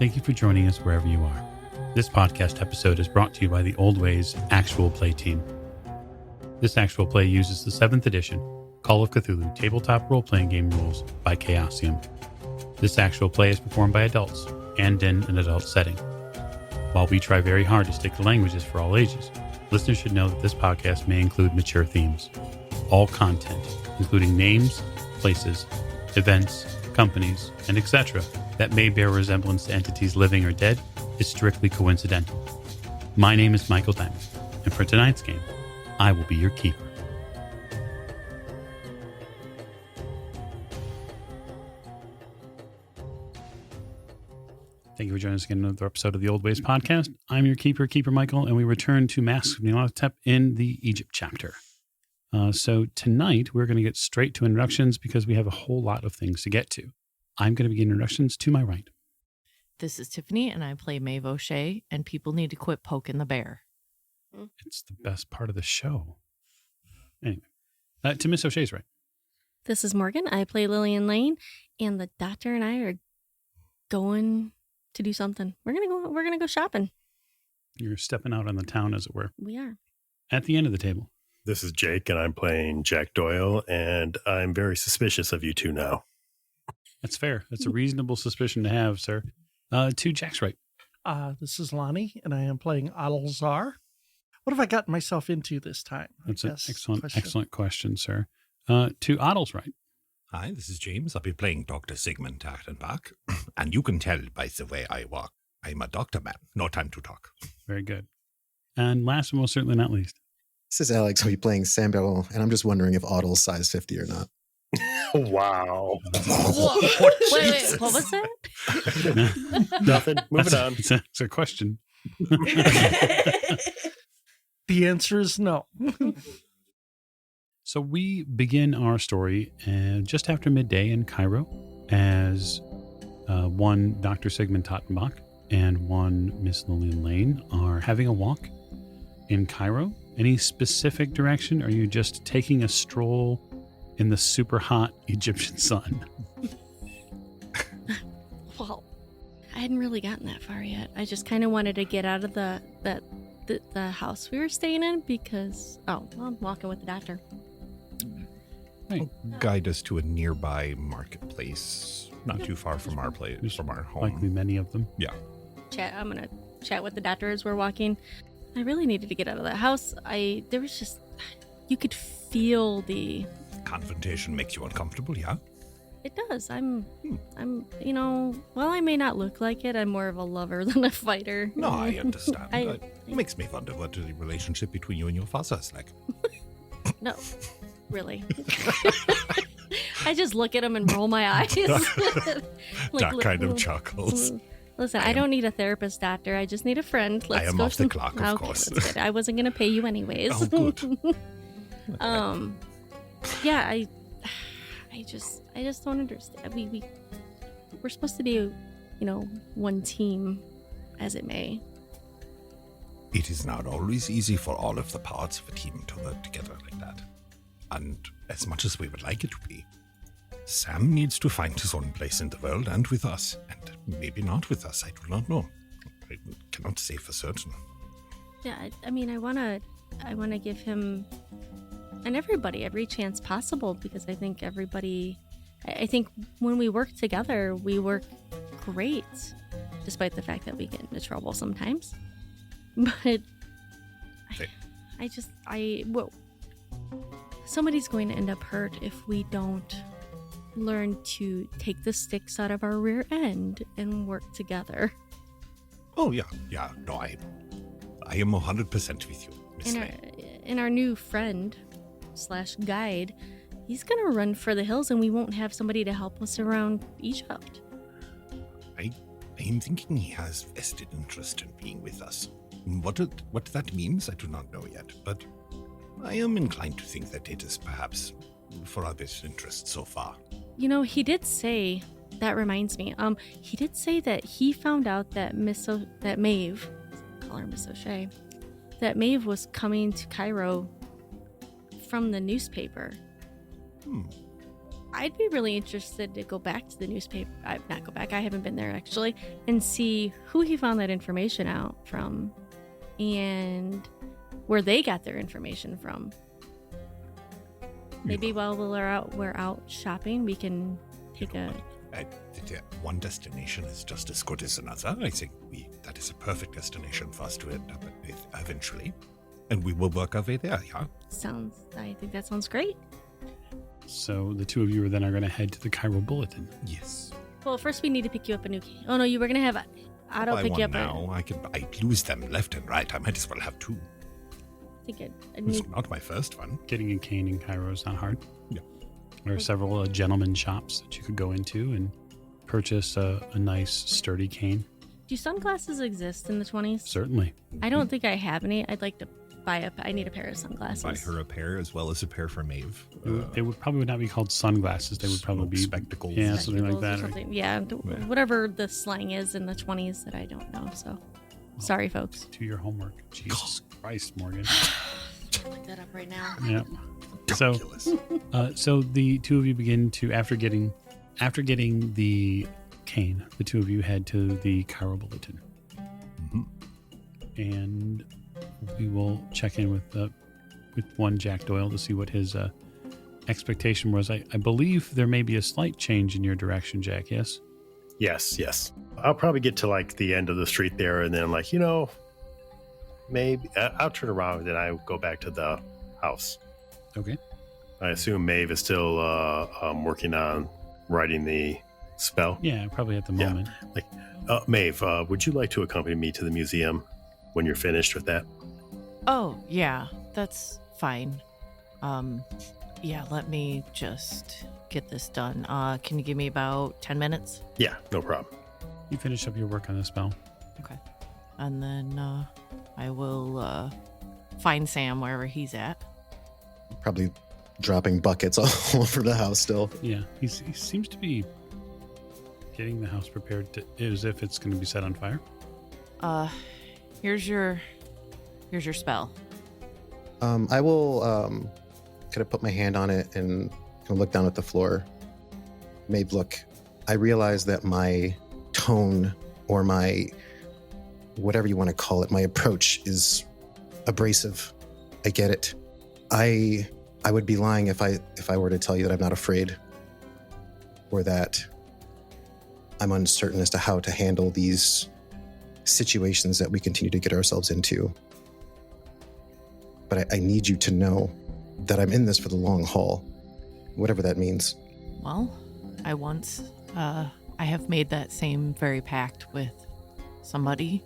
Thank you for joining us wherever you are. This podcast episode is brought to you by the Old Ways Actual Play team. This actual play uses the 7th edition Call of Cthulhu tabletop role-playing game rules by Chaosium. This actual play is performed by adults and in an adult setting. While we try very hard to stick to languages for all ages, listeners should know that this podcast may include mature themes. All content, including names, places, events, companies, and etc., that may bear resemblance to entities living or dead, is strictly coincidental. My name is Michael Diamond, and for tonight's game, I will be your keeper. Thank you for joining us again in another episode of the Old Ways podcast. I'm your keeper, Keeper Michael, and we return to Masks of Nyarlathotep in the Egypt chapter. So tonight, we're going to get straight to introductions because we have a whole lot of things to get to. I'm going to begin introductions to my right. This is Tiffany, and I play Meave O'Shea, and people need to quit poking the bear. It's the best part of the show. Anyway, to Miss O'Shea's right. This is Morgan. I play Lillian Lane, and the doctor and I are going to do something. We're gonna go shopping. You're stepping out on the town, as it were. We are. At the end of the table. This is Jake, and I'm playing Jack Doyle, and I'm very suspicious of you two now. That's fair. That's a reasonable suspicion to have, sir. To Jack's right. This is Lonnie, and I am playing Adelzar. What have I gotten myself into this time? That's an excellent question, sir. To Awdel's right. Hi, this is James. I'll be playing Dr. Sigmund Tachtenbach. And you can tell by the way I walk. I'm a doctor man. No time to talk. Very good. And last but most certainly not least. This is Alex. I'll be playing Samuel, and I'm just wondering if Awdel's size 50 or not. Wow. Wait, what was that? Nothing. Moving on. It's a question. The answer is no. So we begin our story just after midday in Cairo as one Dr. Sigmund Tottenbach and one Miss Lillian Lane are having a walk in Cairo. Any specific direction? Or are you just taking a stroll in the super hot Egyptian sun? Well, I hadn't really gotten that far yet. I just kind of wanted to get out of the house we were staying in because, well, I'm walking with the doctor. Right. Guide us to a nearby marketplace, not too far from our place, from our home. Likely many of them. Yeah. I'm going to chat with the doctor as we're walking. I really needed to get out of that house. There was just, you could feel the... Confrontation makes you uncomfortable, yeah? It does. I'm, while I may not look like it, I'm more of a lover than a fighter. No, I understand. It makes me wonder what the relationship between you and your father is like. No, really. I just look at him and roll my eyes. That kind of chuckles. Listen, I don't need a therapist, doctor. I just need a friend. I am off the clock, of course. That's good. I wasn't going to pay you anyways. Oh, good. Yeah, I just don't understand. We're supposed to be, one team, as it may. It is not always easy for all of the parts of a team to work together like that. And as much as we would like it to be, Sam needs to find his own place in the world and with us. And maybe not with us, I do not know. I cannot say for certain. Yeah, I want to give him and everybody every chance possible because I think when we work together, we work great, despite the fact that we get into trouble sometimes. But somebody's going to end up hurt if we don't learn to take the sticks out of our rear end and work together. Oh, yeah. No, I am 100% with you, Miss Lane. And our new friend / guide, he's going to run for the hills and we won't have somebody to help us around Egypt. I am thinking he has vested interest in being with us. What that means, I do not know yet, but I am inclined to think that it is perhaps for our best interest so far. He did say, that reminds me, he did say that he found out that Meave, call her Miss O'Shea, that Meave was coming to Cairo from the newspaper. I'd be really interested to go back to the newspaper. Not go back. I haven't been there actually, and see who he found that information out from, and where they got their information from. Maybe while we're out shopping, we can take a. One destination is just as good as another. I think that is a perfect destination for us to end up with eventually, and we will work our way there. Yeah. I think that sounds great. So the two of you are going to head to the Cairo Bulletin. Yes. Well, first we need to pick you up a new key. Oh no, you were gonna have Awdel pick you up. Now I lose them left and right. I might as well have two. I think It's not my first one. Getting a cane in Cairo is not hard. Yeah. There are several gentleman shops that you could go into and purchase a nice, sturdy cane. Do sunglasses exist in the 20s? Certainly. I don't think I have any. I'd like to I need a pair of sunglasses. Buy her a pair as well as a pair for Maeve. They would probably not be called sunglasses. They would probably be spectacles. Yeah, something like Spectacles that. or something. Yeah, whatever the slang is in the 20s that I don't know. So, sorry, folks. Do your homework. Jesus Christ, Morgan. Look that up right now. Yeah. So the two of you begin to after getting the cane, the two of you head to the Cairo Bulletin, and we will check in with one Jack Doyle to see what his expectation was. I believe there may be a slight change in your direction, Jack. Yes. Yes. I'll probably get to like the end of the street there, and then maybe I'll turn around and then I go back to the house. Okay. I assume Maeve is still working on writing the spell. Yeah, probably at the moment. Maeve, would you like to accompany me to the museum when you're finished with that? Oh, yeah, that's fine. Yeah, let me just get this done. Can you give me about 10 minutes? Yeah, no problem. You finish up your work on the spell. Okay. And then I will find Sam wherever he's at. Probably dropping buckets all over the house still. Yeah, he seems to be getting the house prepared as if it's going to be set on fire. Here's your spell. I will kind of put my hand on it and kind of look down at the floor. Maeve, look, I realize that my tone or my whatever you want to call it, my approach is abrasive. I get it. I would be lying if I were to tell you that I'm not afraid or that I'm uncertain as to how to handle these situations that we continue to get ourselves into. But I need you to know that I'm in this for the long haul, whatever that means. Well, I have made that same very pact with somebody.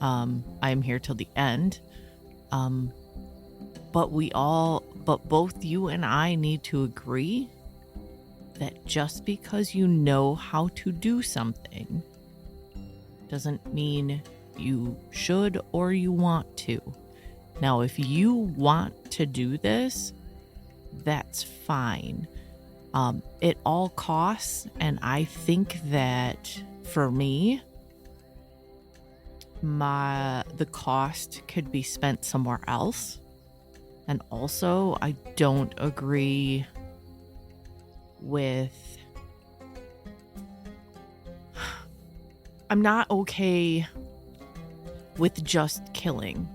I'm here till the end. But both you and I need to agree that just because you know how to do something doesn't mean you should or you want to. Now, if you want to do this, that's fine. It all costs, and I think that for me, the cost could be spent somewhere else. And also, I don't agree with... I'm not okay with just killing.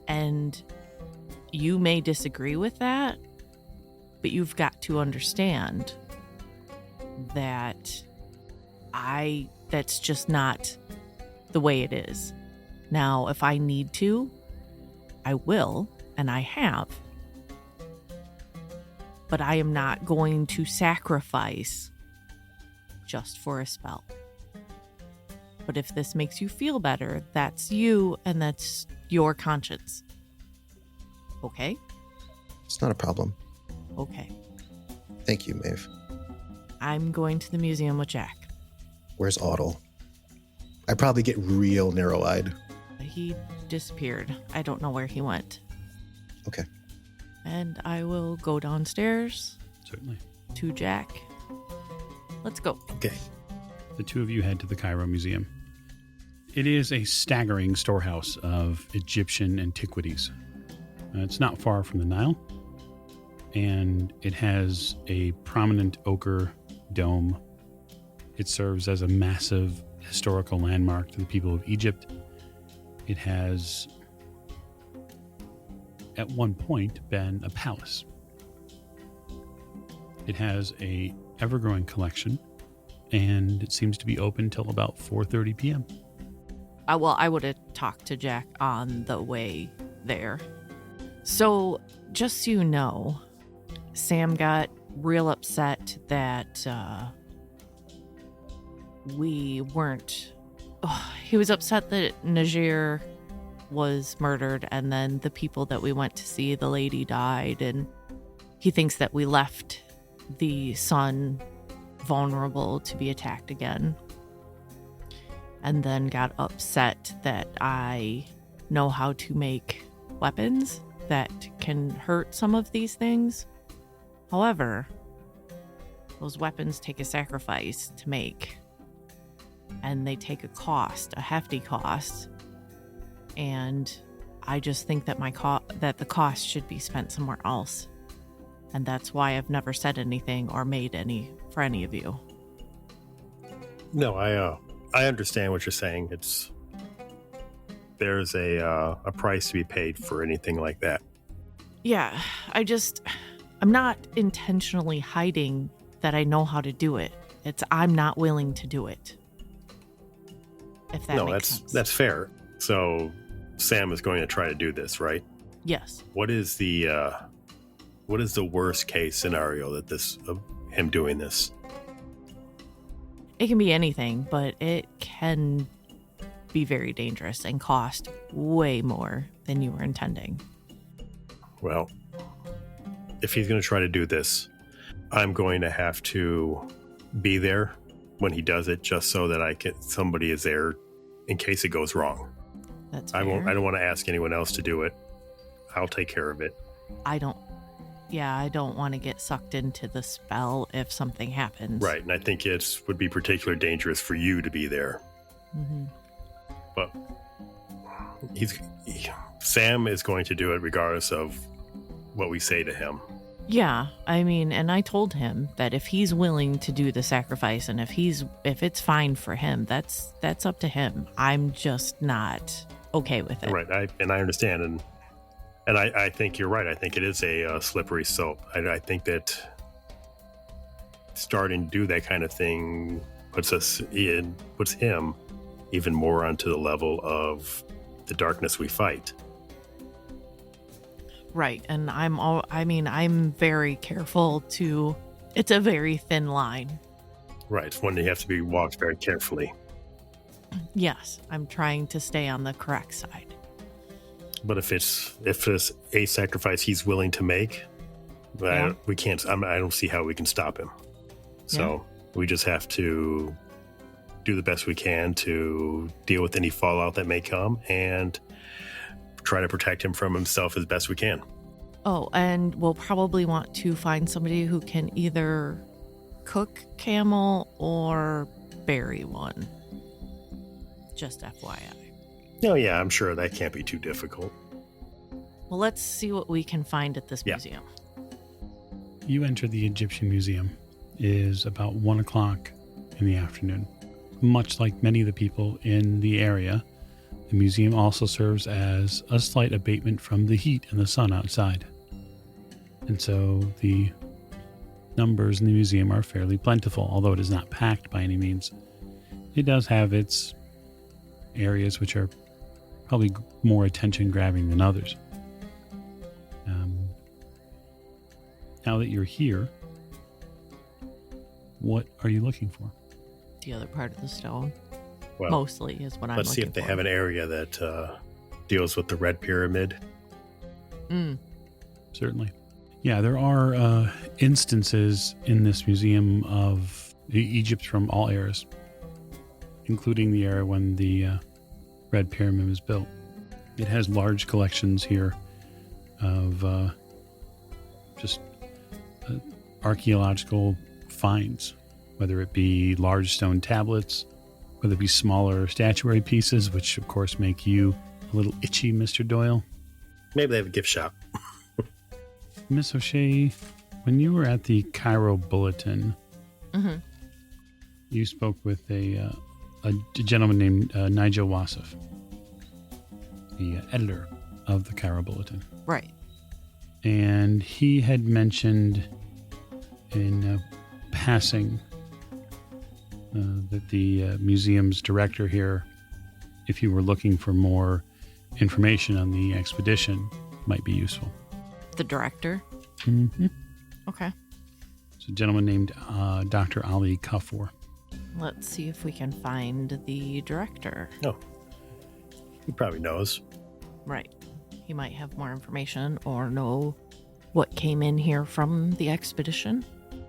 And you may disagree with that, but you've got to understand that that's just not the way it is. Now, if I need to, I will, and I have. But I am not going to sacrifice just for a spell. But if this makes you feel better, that's you, and that's your conscience. Okay? It's not a problem. Okay. Thank you, Maeve. I'm going to the museum with Jack. Where's Awdel? I probably get real narrow-eyed. He disappeared. I don't know where he went. Okay. And I will go downstairs. Certainly. To Jack. Let's go. Okay. The two of you head to the Cairo Museum. It is a staggering storehouse of Egyptian antiquities. It's not far from the Nile, and it has a prominent ochre dome. It serves as a massive historical landmark to the people of Egypt. It has, at one point, been a palace. It has a ever-growing collection, and it seems to be open till about 4:30 p.m. Well, I would have talked to Jack on the way there. So, just so you know, Sam got real upset that we weren't... he was upset that Najir was murdered, and then the people that we went to see, the lady died, and he thinks that we left the sun vulnerable to be attacked again. And then got upset that I know how to make weapons that can hurt some of these things. However, those weapons take a sacrifice to make, and they take a cost, a hefty cost. And I just think that that the cost should be spent somewhere else. And that's why I've never said anything or made any for any of you. No, I understand what you're saying. There's a price to be paid for anything like that. Yeah, I'm not intentionally hiding that I know how to do it. I'm not willing to do it. If that makes sense. That's fair. So Sam is going to try to do this, right? Yes. What is the worst case scenario of him doing this? It can be anything, but it can be very dangerous and cost way more than you were intending. Well, if he's going to try to do this, I'm going to have to be there when he does it, just so that somebody is there in case it goes wrong. That's fair. I don't want to ask anyone else to do it. I'll take care of it. I don't want to get sucked into the spell if something happens. Right, and I think it would be particularly dangerous for you to be there. Mm-hmm. But Sam is going to do it regardless of what we say to him. Yeah, I mean, and I told him that if he's willing to do the sacrifice, and if it's fine for him, that's up to him. I'm just not okay with it. Right, I understand, and I think you're right. I think it is a slippery slope. I think that starting to do that kind of thing puts him even more onto the level of the darkness we fight. Right, and I'm very careful it's a very thin line. Right, it's one that you have to be walked very carefully. Yes, I'm trying to stay on the correct side. But if it's a sacrifice he's willing to make, we can't. I don't see how we can stop him. So we just have to do the best we can to deal with any fallout that may come and try to protect him from himself as best we can. Oh, and we'll probably want to find somebody who can either cook camel or bury one. Just FYI. Oh, yeah, I'm sure that can't be too difficult. Well, let's see what we can find at this museum. You enter the Egyptian Museum. It is about 1 o'clock in the afternoon. Much like many of the people in the area, the museum also serves as a slight abatement from the heat and the sun outside. And so the numbers in the museum are fairly plentiful, although it is not packed by any means. It does have its areas which are probably more attention-grabbing than others. Now that you're here, what are you looking for? The other part of the stone. Well, mostly is what I'm looking for. Let's see if they have an area that deals with the Red Pyramid. Certainly. Yeah, there are instances in this museum of Egypt from all eras, including the era when the Red Pyramid was built. It has large collections here of just archaeological finds, whether it be large stone tablets, whether it be smaller statuary pieces, which of course make you a little itchy, Mr. Doyle. Maybe they have a gift shop. Miss O'Shea, when you were at the Cairo Bulletin, Mm-hmm. you spoke with a gentleman named Nigel Wassef, the editor of the Cairo Bulletin. Right. And he had mentioned in passing that the museum's director here, if you were looking for more information on the expedition, might be useful. The director? Mm-hmm. Okay. It's a gentleman named Dr. Ali Kafour. Let's see if we can find the director. Oh, he probably knows. Right. He might have more information or know what came in here from the expedition.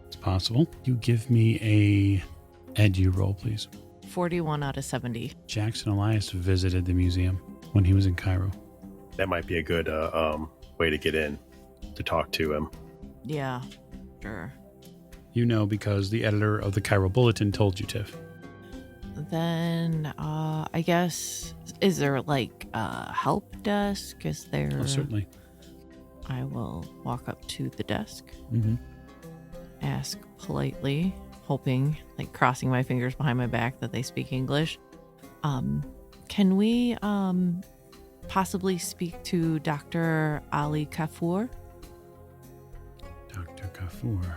It's possible. You give me a edu roll, please. 41 out of 70. Jackson Elias visited the museum when he was in Cairo. That might be a good way to get in, to talk to him. Yeah, sure. You know because the editor of the Cairo Bulletin told you, Tiff. Then, I guess, is there like a help desk? Is there? Oh, certainly. I will walk up to the desk, Mm-hmm. ask politely, hoping, like crossing my fingers behind my back that they speak English. Can we possibly speak to Dr. Ali Kafour? Dr. Kafour.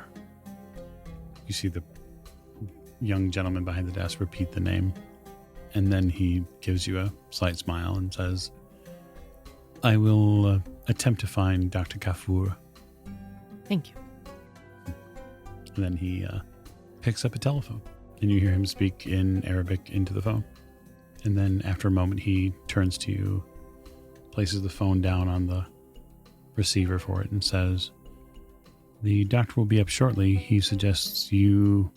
You see the young gentleman behind the desk repeat the name, and then he gives you a slight smile and says, I will attempt to find Dr. Kafour. Thank you. And then he picks up a telephone, and you hear him speak in Arabic into the phone. And then after a moment, he turns to you, places the phone down on the receiver for it, and says, the doctor will be up shortly. He suggests you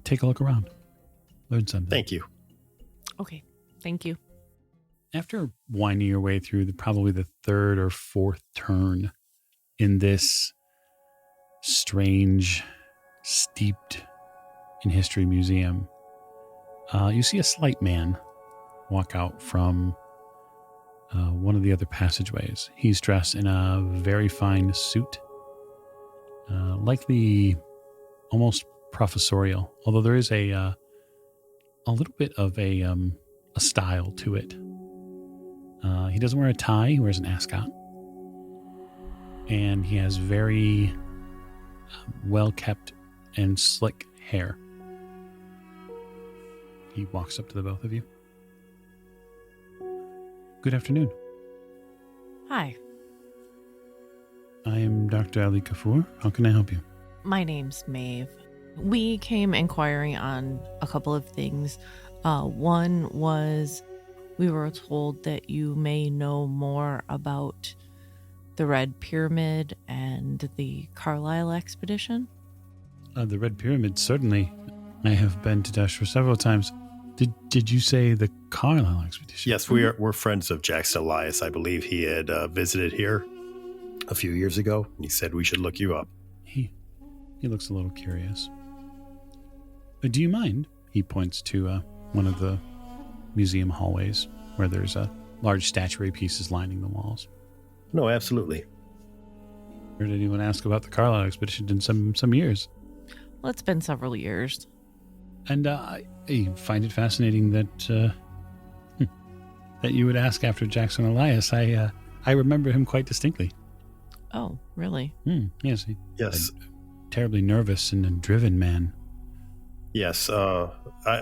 take a look around. Learn something. Thank you. Okay. Thank you. After winding your way through probably the third or fourth turn in this strange, steeped in history museum, you see a slight man walk out from one of the other passageways. He's dressed in a very fine suit, likely almost professorial, although there is a little bit of a style to it. He doesn't wear a tie, he wears an ascot. And he has very well-kept and slick hair. He walks up to the both of you. Good afternoon. Hi. I am Dr. Ali Kafour. How can I help you? My name's Maeve. We came inquiring on a couple of things. One was we were told that you may know more about the Red Pyramid and the Carlisle expedition. The Red Pyramid, certainly. I have been to Dashur several times. Did you say the Carlisle expedition? Yes, we're friends of Jackson Elias. I believe he had visited here a few years ago, and he said we should look you up. He looks a little curious. Do you mind? He points to one of the museum hallways where there's large statuary pieces lining the walls. No, absolutely. Heard anyone ask about the Carlisle expedition in some years? Well, it's been several years. And I find it fascinating that that you would ask after Jackson Elias. I remember him quite distinctly. Oh, really? Yes. Yes. A terribly nervous and a driven man. Yes.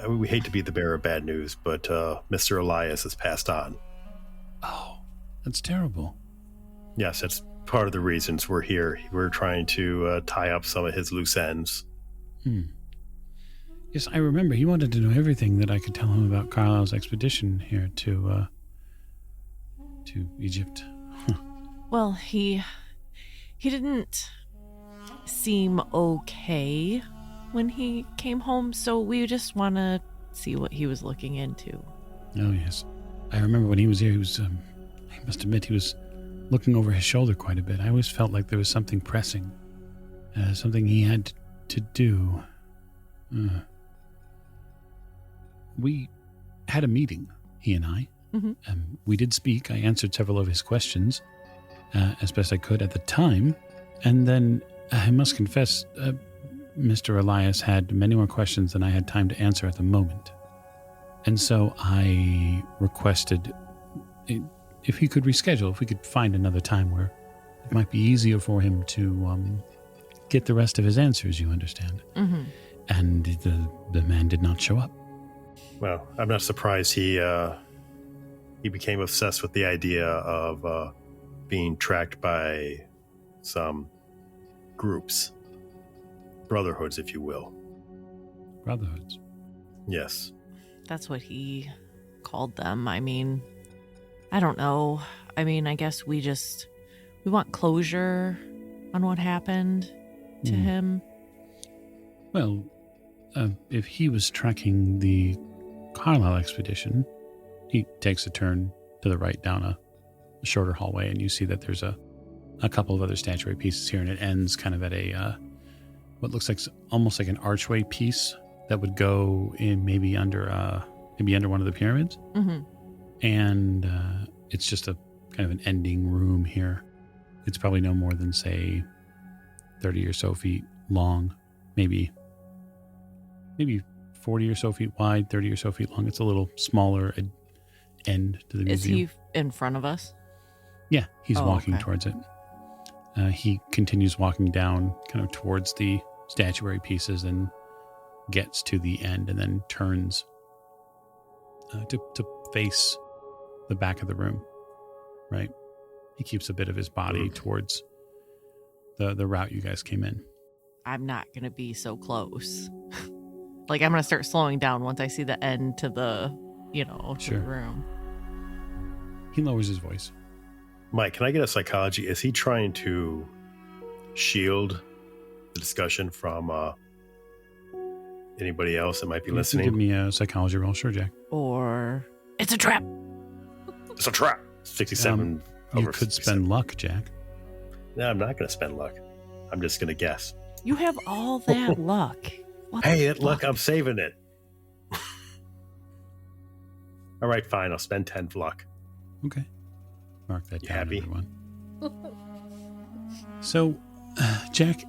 We hate to be the bearer of bad news, but Mr. Elias has passed on. Oh, that's terrible. Yes, that's part of the reasons we're here. We're trying to tie up some of his loose ends. Yes, I remember. He wanted to know everything that I could tell him about Carlisle's expedition here to Egypt. Well, he didn't seem okay when he came home, so we just want to see what he was looking into. Oh, yes. I remember when he was here, he was, I must admit, he was looking over his shoulder quite a bit. I always felt like there was something pressing, something he had to do. We had a meeting, he and I. Mm-hmm. We did speak. I answered several of his questions as best I could at the time. And then I must confess, Mr. Elias had many more questions than I had time to answer at the moment. And so I requested if he could reschedule, if we could find another time where it might be easier for him to get the rest of his answers, you understand. Mm-hmm. And the man did not show up. Well, I'm not surprised he became obsessed with the idea of being tracked by some groups, brotherhoods, if you will. Brotherhoods. Yes. That's what he called them. I mean, I don't know. I mean, I guess we want closure on what happened to him. Well, if he was tracking the Carlisle expedition, he takes a turn to the right down a shorter hallway, and you see that there's a couple of other statuary pieces here, and it ends kind of at a what looks like almost like an archway piece that would go in maybe under one of the pyramids. Mm-hmm. And it's just a kind of an ending room here. It's probably no more than, say, 30 or so feet long, maybe 40 or so feet wide, 30 or so feet long. It's a little smaller end to the museum. Is he in front of us? Yeah, he's walking okay. towards it. He continues walking down kind of towards the statuary pieces and gets to the end and then turns to face the back of the room, right? He keeps a bit of his body towards the route you guys came in. I'm not going to be so close. Like, I'm going to start slowing down once I see the end to the, to Sure. the room. He lowers his voice. Mike, can I get a psychology? Is he trying to shield the discussion from anybody else that might be You listening? can give me a psychology roll, sure, Jack. Or it's a trap. It's a trap. 67 You over could 67. spend luck, Jack. No, I'm not going to spend luck. I'm just going to guess. You have all that luck. What Hey, the look, fuck? I'm saving it. All right, fine. I'll spend 10 luck. Okay. Mark that You down, happy? everyone. So, Jack,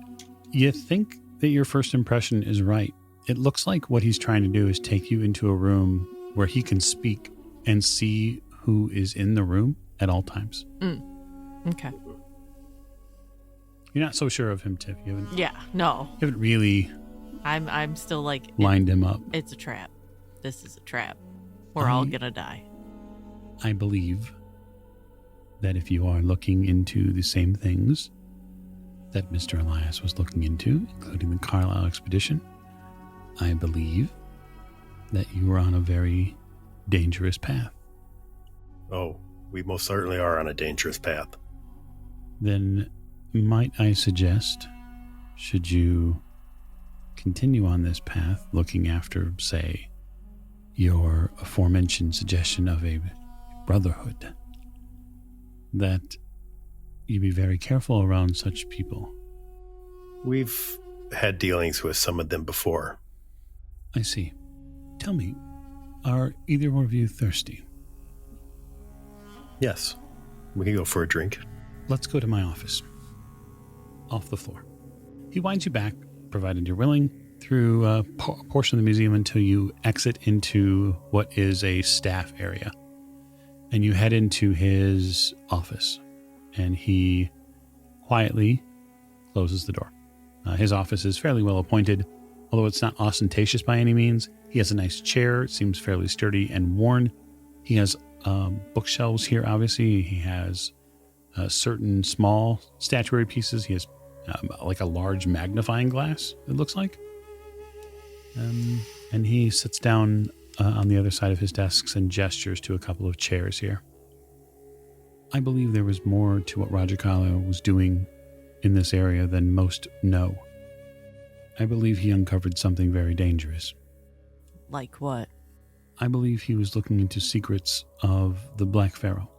you think that your first impression is right. It looks like what he's trying to do is take you into a room where he can speak and see who is in the room at all times. Okay. You're not so sure of him, Tiff. You Yeah. No. haven't really I'm still like lined him up. it's a trap. This is a trap. We're all gonna die. I believe that if you are looking into the same things that Mr. Elias was looking into, including the Carlisle expedition, I believe that you are on a very dangerous path. Oh, we most certainly are on a dangerous path. Then might I suggest, should you continue on this path looking after, say, your aforementioned suggestion of a brotherhood, that you be very careful around such people. We've had dealings with some of them before. I see. Tell me, are either of you thirsty? Yes, we can go for a drink. Let's go to my office. Off the floor. He winds you back, provided you're willing, through a portion of the museum until you exit into what is a staff area. And you head into his office. And he quietly closes the door. His office is fairly well appointed, although it's not ostentatious by any means. He has a nice chair. It seems fairly sturdy and worn. He has bookshelves here, obviously. He has certain small statuary pieces. He has like a large magnifying glass, it looks like. And he sits down on the other side of his desks and gestures to a couple of chairs here. I believe there was more to what Roger Carlisle was doing in this area than most know. I believe he uncovered something very dangerous. Like what? I believe he was looking into secrets of the Black Pharaoh.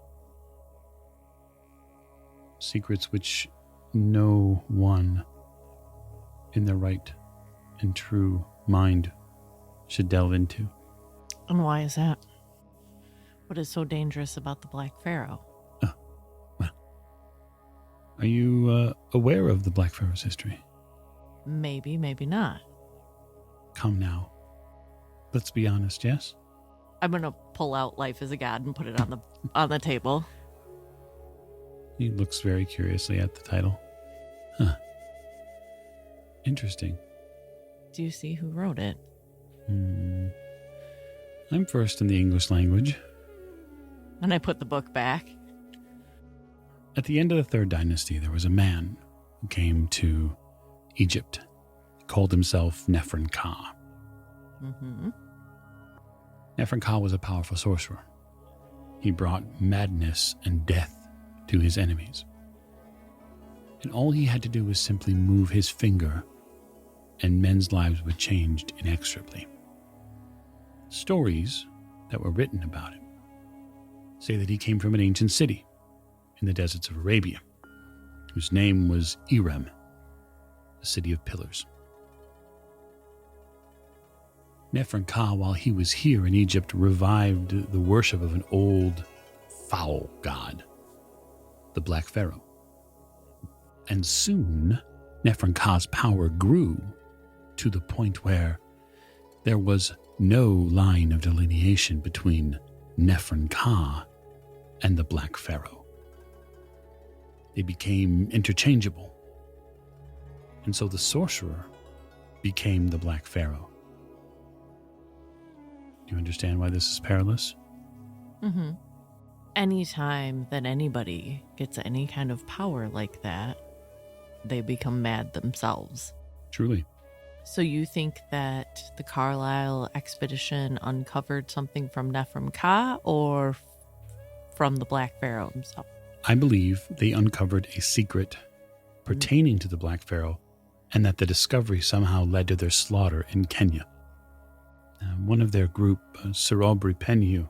Secrets which no one in their right and true mind should delve into. And why is that? What is so dangerous about the Black Pharaoh? Are you aware of the Black Pharaoh's history? Maybe, maybe not. Come now. Let's be honest, yes? I'm going to pull out Life as a God and put it on the table. He looks very curiously at the title. Huh. Interesting. Do you see who wrote it? I'm first in the English language. And I put the book back. At the end of the Third Dynasty, there was a man who came to Egypt. He called himself Neferka. Mm-hmm. Neferka was a powerful sorcerer. He brought madness and death to his enemies. And all he had to do was simply move his finger, and men's lives were changed inexorably. Stories that were written about him say that he came from an ancient city in the deserts of Arabia, whose name was Irem, the city of pillars. Neferka, while he was here in Egypt, revived the worship of an old, foul god, the Black Pharaoh. And soon, Neferka's power grew to the point where there was no line of delineation between Neferka and the Black Pharaoh. They became interchangeable. And so the sorcerer became the Black Pharaoh. Do you understand why this is perilous? Mm-hmm. Anytime that anybody gets any kind of power like that, they become mad themselves. Truly. So you think that the Carlisle expedition uncovered something from Neferka or from the Black Pharaoh himself? I believe they uncovered a secret pertaining to the Black Pharaoh, and that the discovery somehow led to their slaughter in Kenya. One of their group, Sir Aubrey Penhew,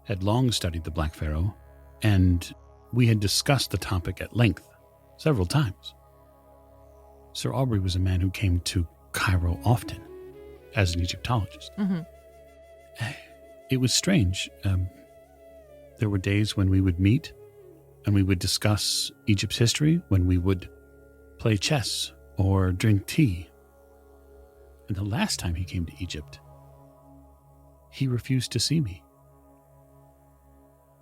had long studied the Black Pharaoh, and we had discussed the topic at length several times. Sir Aubrey was a man who came to Cairo often as an Egyptologist. It was strange. There were days when we would meet and we would discuss Egypt's history, when we would play chess or drink tea. And the last time he came to Egypt, he refused to see me.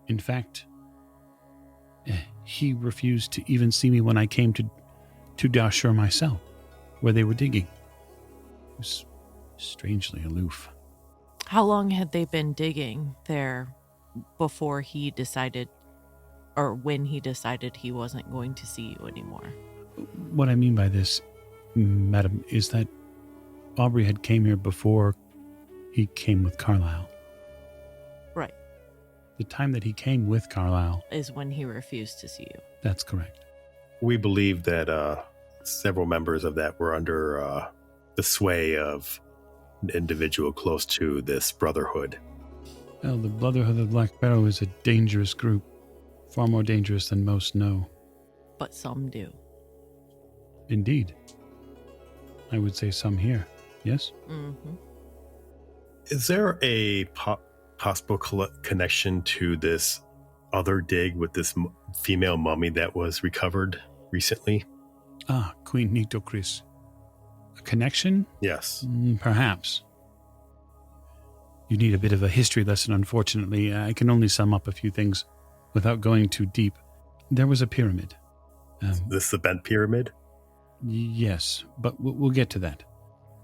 In fact, he refused to even see me when I came to Dashur myself, where they were digging. He was strangely aloof. How long had they been digging there before he decided, or when he decided he wasn't going to see you anymore? What I mean by this, madam, is that Aubrey had came here before he came with Carlisle. Right. The time that he came with Carlisle is when he refused to see you. That's correct. We believe that several members of that were under the sway of an individual close to this brotherhood. Well, the Brotherhood of the Black Pharaoh is a dangerous group, far more dangerous than most know. But some do. Indeed. I would say some here, yes? Mm-hmm. Is there a possible connection to this other dig with this female mummy that was recovered recently? Ah, Queen Nitocris. A connection? Yes. Perhaps. You need a bit of a history lesson, unfortunately. I can only sum up a few things without going too deep. There was a pyramid. This the bent pyramid? Yes, but we'll get to that.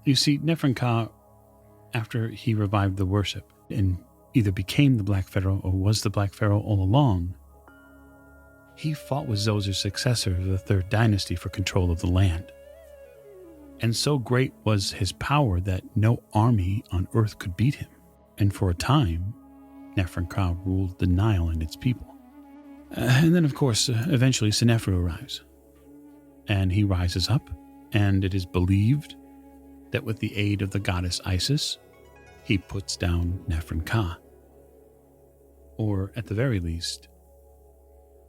You see, Neferka, after he revived the worship and either became the Black Pharaoh or was the Black Pharaoh all along, he fought with Zoser's successor of the Third Dynasty for control of the land. And so great was his power that no army on earth could beat him. And for a time, Neferka ruled the Nile and its people. And then, of course, eventually Seneferu arrives. And he rises up, and it is believed that with the aid of the goddess Isis, he puts down Neferka. Or, at the very least,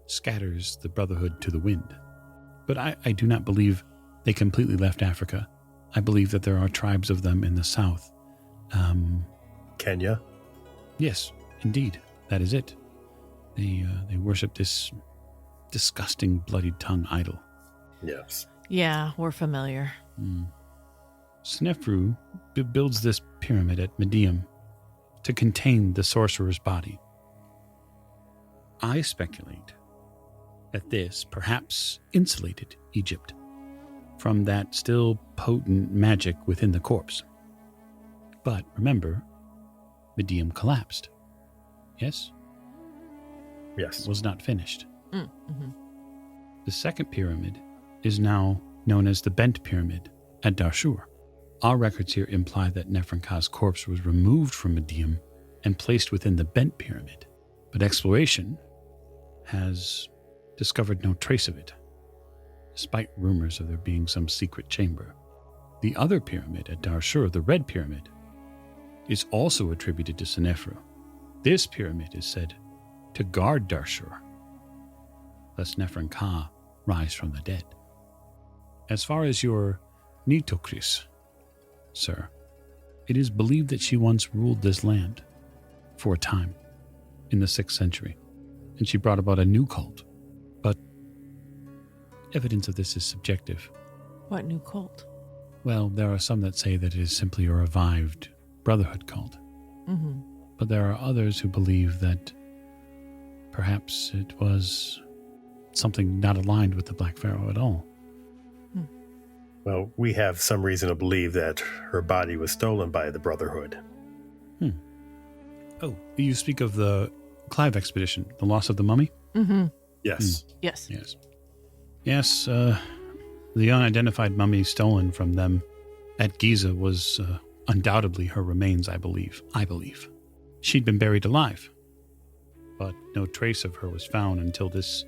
scatters the Brotherhood to the wind. But I do not believe they completely left Africa. I believe that there are tribes of them in the south. Kenya? Yes, indeed. That is it. They worship this disgusting bloodied tongue idol. Yes. Yeah, we're familiar. Snefru builds this pyramid at Medium to contain the sorcerer's body. I speculate that this perhaps insulated Egypt from that still potent magic within the corpse. But remember, Medium collapsed. Yes? Yes. Was not finished. Mm-hmm. The second pyramid is now known as the Bent Pyramid at Darshur. Our records here imply that Nefrenka's corpse was removed from Medium and placed within the Bent Pyramid, but exploration has discovered no trace of it, despite rumors of there being some secret chamber. The other pyramid at Darshur, the Red Pyramid, is also attributed to Senefru. This pyramid is said to guard Darshur, lest Nefrenka rise from the dead. As far as your Nitokris, sir, it is believed that she once ruled this land for a time in the 6th century, and she brought about a new cult. But evidence of this is subjective. What new cult? Well, there are some that say that it is simply a revived brotherhood cult. Mm-hmm. But there are others who believe that perhaps it was something not aligned with the Black Pharaoh at all. Well, we have some reason to believe that her body was stolen by the Brotherhood. Oh, you speak of the Clive expedition, the loss of the mummy? Mm-hmm. Yes. Yes. Yes. Yes, the unidentified mummy stolen from them at Giza was undoubtedly her remains, I believe. She'd been buried alive, but no trace of her was found until this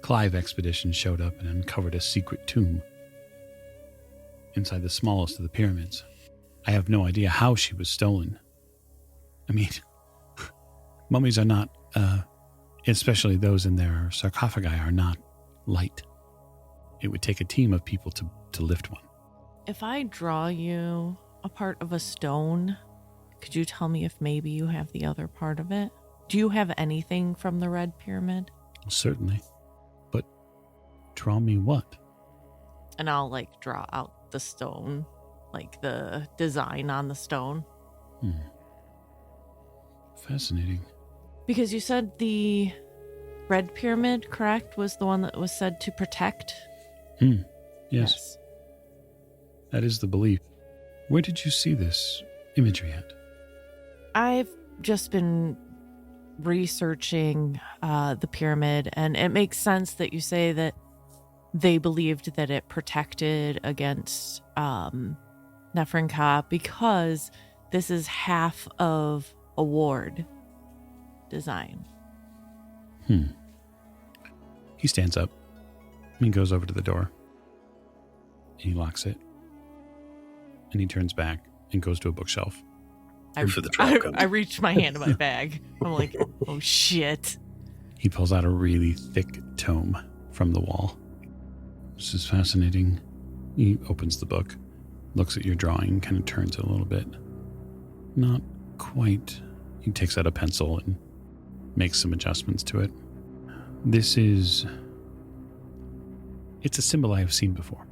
Clive expedition showed up and uncovered a secret tomb inside the smallest of the pyramids. I have no idea how she was stolen. I mean, mummies are not, especially those in their sarcophagi, are not light. It would take a team of people to lift one. If I draw you a part of a stone, could you tell me if maybe you have the other part of it? Do you have anything from the Red Pyramid? Certainly. But draw me what? And I'll draw out the stone, the design on the stone. Fascinating. Because you said the Red Pyramid, correct, was the one that was said to protect? Yes. That is the belief. Where did you see this imagery at? I've just been researching the pyramid, and it makes sense that you say that they believed that it protected against Nefrenka because this is half of a ward design. He stands up. He goes over to the door. And he locks it. And he turns back and goes to a bookshelf. For the trap comes. I reached my hand in my bag. I'm like, oh shit. He pulls out a really thick tome from the wall. This is fascinating. He opens the book, looks at your drawing, kind of turns it a little bit. Not quite. He takes out a pencil and makes some adjustments to it. It's a symbol I have seen before.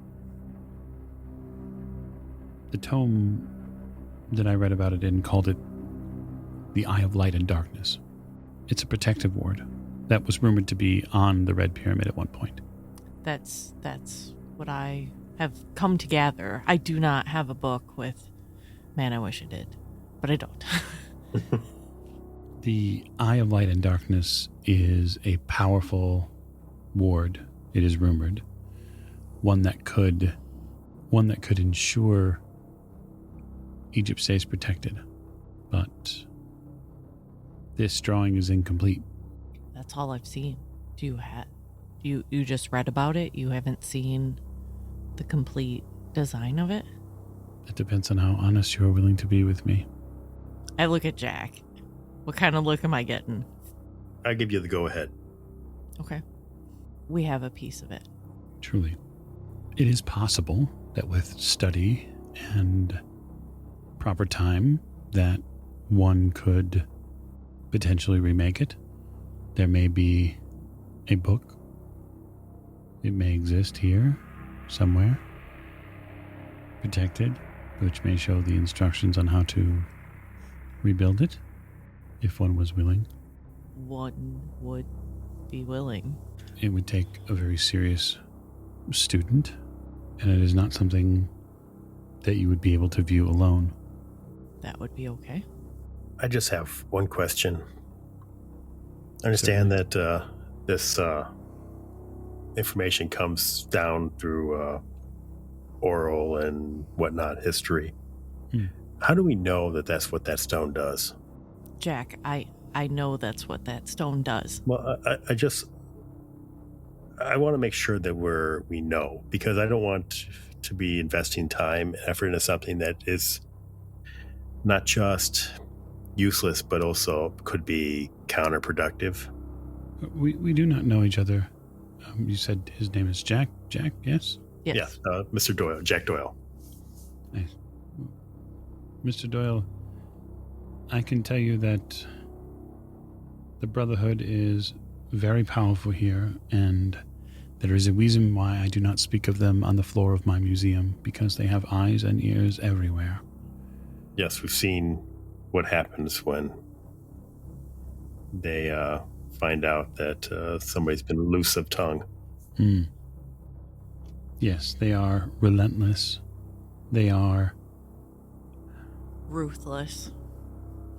The tome that I read about it in called it the Eye of Light and Darkness. It's a protective ward that was rumored to be on the Red Pyramid at one point. That's what I have come to gather. I do not have a book with, man, I wish I did, but I don't. The Eye of Light and Darkness is a powerful ward, it is rumored. One that could ensure Egypt stays protected. But this drawing is incomplete. That's all I've seen. You just read about it? You haven't seen the complete design of it? It depends on how honest you are willing to be with me. I look at Jack. What kind of look am I getting? I give you the go-ahead. Okay. We have a piece of it. Truly. It is possible that with study and proper time that one could potentially remake it. There may be a book It may exist here, somewhere, protected, which may show the instructions on how to rebuild it, if one was willing. One would be willing. It would take a very serious student, and it is not something that you would be able to view alone. That would be okay. I just have one question. I understand that this information comes down through oral and whatnot history. How do we know that that's what that stone does? Jack, I know that's what that stone does. Well, I want to make sure that we know, because I don't want to be investing time and effort into something that is not just useless, but also could be counterproductive. We do not know each other. You said his name is Jack? Jack, yes? Yes. Yeah, Mr. Doyle, Jack Doyle. Nice. Mr. Doyle, I can tell you that the Brotherhood is very powerful here, and there is a reason why I do not speak of them on the floor of my museum, because they have eyes and ears everywhere. Yes, we've seen what happens when they find out that somebody's been loose of tongue. Yes, they are relentless. They are Ruthless.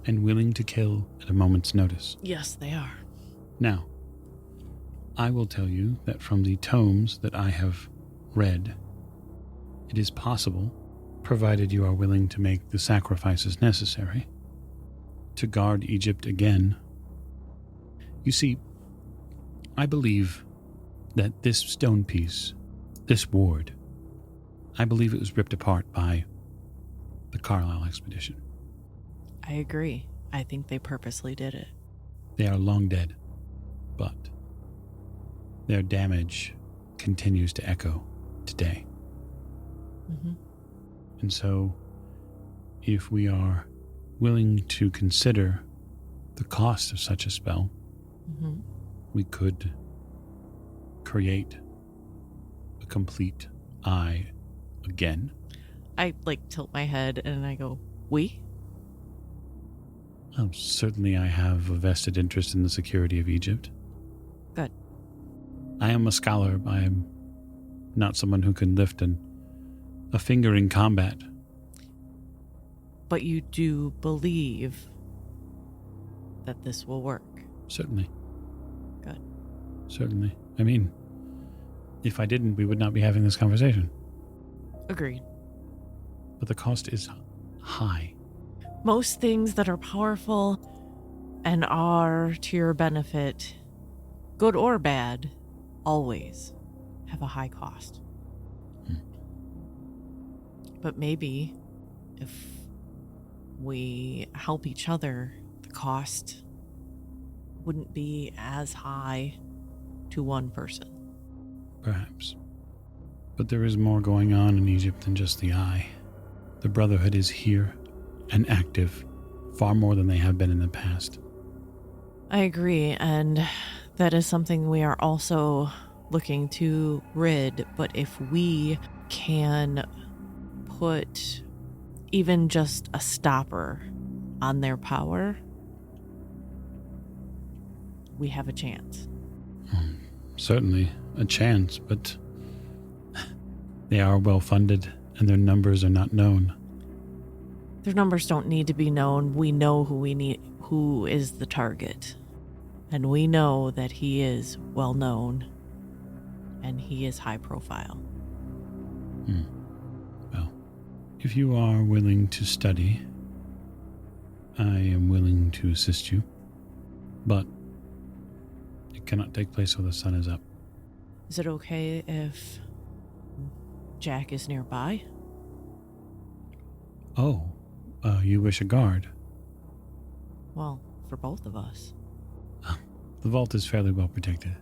and willing to kill at a moment's notice. Yes, they are. Now, I will tell you that from the tomes that I have read, it is possible, provided you are willing to make the sacrifices necessary, to guard Egypt again. You see, I believe that this stone piece, this ward, I believe it was ripped apart by the Carlisle expedition. I agree. I think they purposely did it. They are long dead, but their damage continues to echo today. Mm-hmm. And so, if we are willing to consider the cost of such a spell, Mm-hmm. we could create a complete eye again. I tilt my head and I go, we? Certainly I have a vested interest in the security of Egypt. Good. I am a scholar. I am not someone who can lift a finger in combat. But you do believe that this will work. Certainly. Good. Certainly. I mean, if I didn't, we would not be having this conversation. Agreed. But the cost is high. Most things that are powerful and are to your benefit, good or bad, always have a high cost. But maybe if we help each other, the cost wouldn't be as high to one person. Perhaps. But there is more going on in Egypt than just the eye. The Brotherhood is here and active, far more than they have been in the past. I agree, and that is something we are also looking to rid, but if we can put even just a stopper on their power, we have a chance. Certainly a chance, but they are well funded and their numbers are not known. Their numbers don't need to be known. We know who is the target. And we know that he is well known and he is high profile. Well, if you are willing to study, I am willing to assist you, but it cannot take place while the sun is up. Is it okay if Jack is nearby? Oh, you wish a guard? Well, for both of us. The vault is fairly well protected.